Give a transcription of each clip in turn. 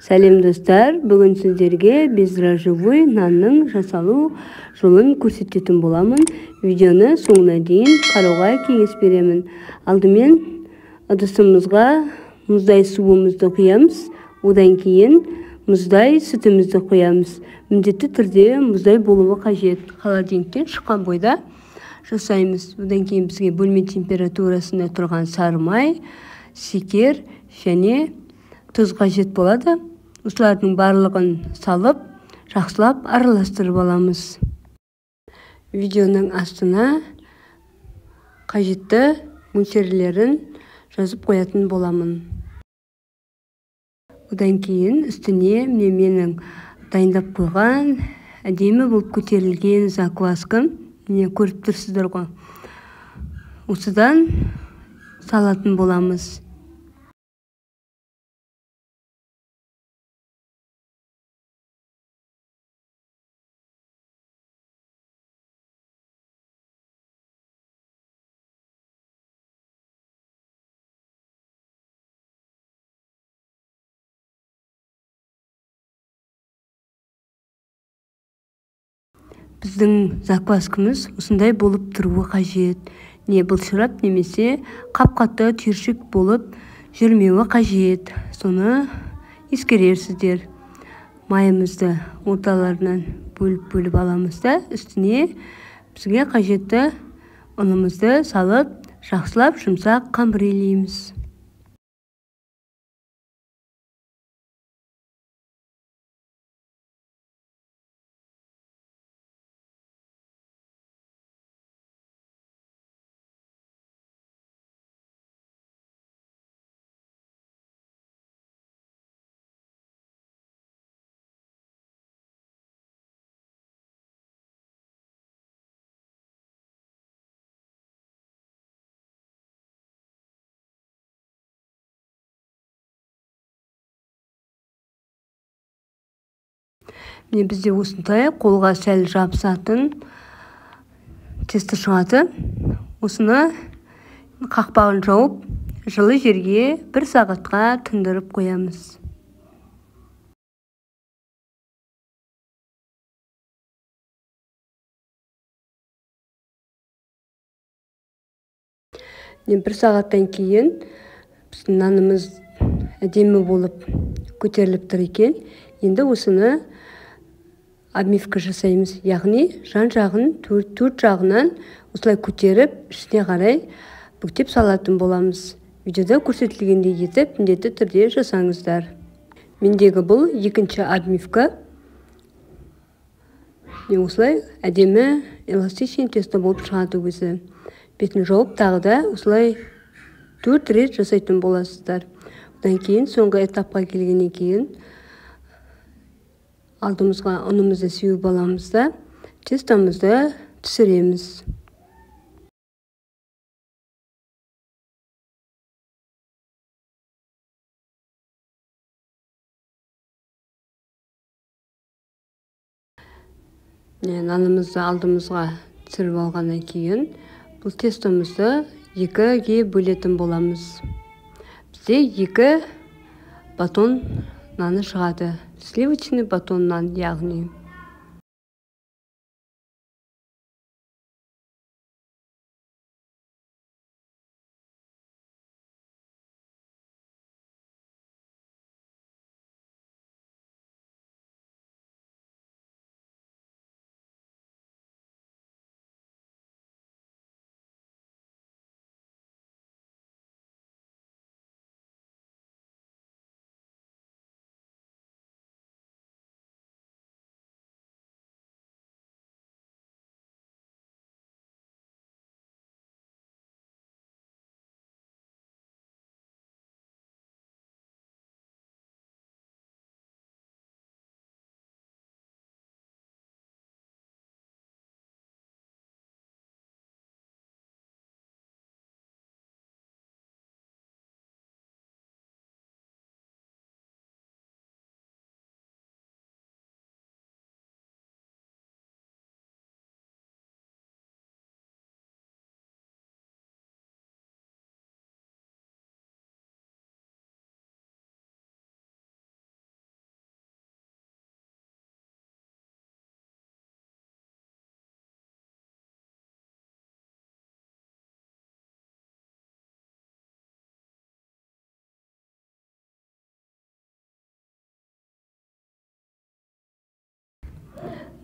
Сәлем достар, бүгін сіздерге бездрожжевой нанның жасалу жолын көрсететін боламын. Видеоны соңына дейін қарауға кеңес беремін. Алдымен ыдысымызға мұздай суымызды құямыз, одан кейін мұздай сүтімізді құямыз. Міндетті түрде мұздай болуы қажет. Холодильниктен шыққан бойда жасаймыз. Одан кейін бізге бөлме температурасында тұрған сары май, шекер және тұз қажет болады. Осылардың барлығын салып, жақсылап араластырып аламыз. Видеоның астына қажетті мөлшерлерін жазып қоятын боламын. Одан кейін үстіне менің дайындап қойған әдемі болып көтерілген закваскам, міне көріп тұрсыздар ғой. Осыдан салатын боламыз. Біздің закваскамыз осындай болып тұруы қажет. Не былшырап немесе қап-қатты түйіршік болып жүрмеуі қажет. Соны ескерерсіздер. Майымызды орталарынан бөліп аламыз да, үстіне бізге қажетті ұнымызды салып, жақсылап жұмсақ қамыр илейміз. Міне бізде осындай қолға сәл жабысатын тесто шығады. Осыны қақпағын жауып, жылы жерге 1 сағатқа тұндырып қоямыз. Міне 1 сағаттан кейін біздің нанымыз әдемі болып көтеріліп тұр екен. Енді осыны обмивка жасаймыз, яғни жан-жағын төрт жағынан осылай көтеріп, ішіне қарай бүктеп салатын боламыз. Видеода көрсетілгендей етіп, міндетті түрде жасаңыздар. Мендегі бұл екінші обмивка. Осылай әдемі эластичный тесто болып шығады өзі. Бетін жауып, тағы да осылай 4 рет жасайтын боласыздар. Одан кейін соңғы этапқа келгеннен кейін алдымызға ұнымызды сеуіп аламыз да, тестомызды түсіреміз. Нанымызды алдымызға түсіріп алғаннан кейін бұл тестомызды 2-ге бөлетін боламыз. Бізде 2 батон наны шығады. Сливочный батон нан, яғни.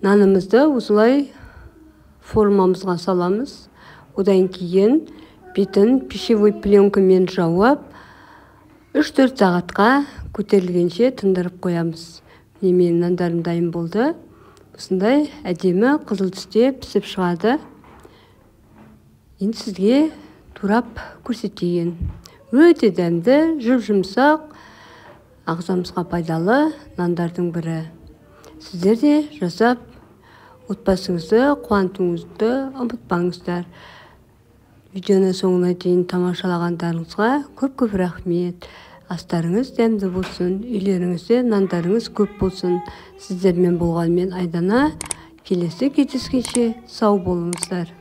нанымызды осылай формамызға саламыз. Одан кейін бетін пищевой пленкамен жауып 3-4 сағатқа көтерілгенше тындырып қоямыз. Менің нандарым дайын болды. Осындай әдемі қызыл түсте пісіп шығады. Енді сізге турап көрсетейін. Өте дәмді, жұп-жұмсақ, ағзамызға пайдалы нандардың бірі. Сіздер де жасап отбасыңызды қуантуыңызды ұмытпаңыздар. Видеоны соңына дейін тамашалағандарыңызға көп-көп рахмет. Астарыңыз дәмді болсын, үйлеріңізде нандарыңыз көп болсын. Сіздермен болғанмен Айдана. Келесі кездескенше сау болыңыздар.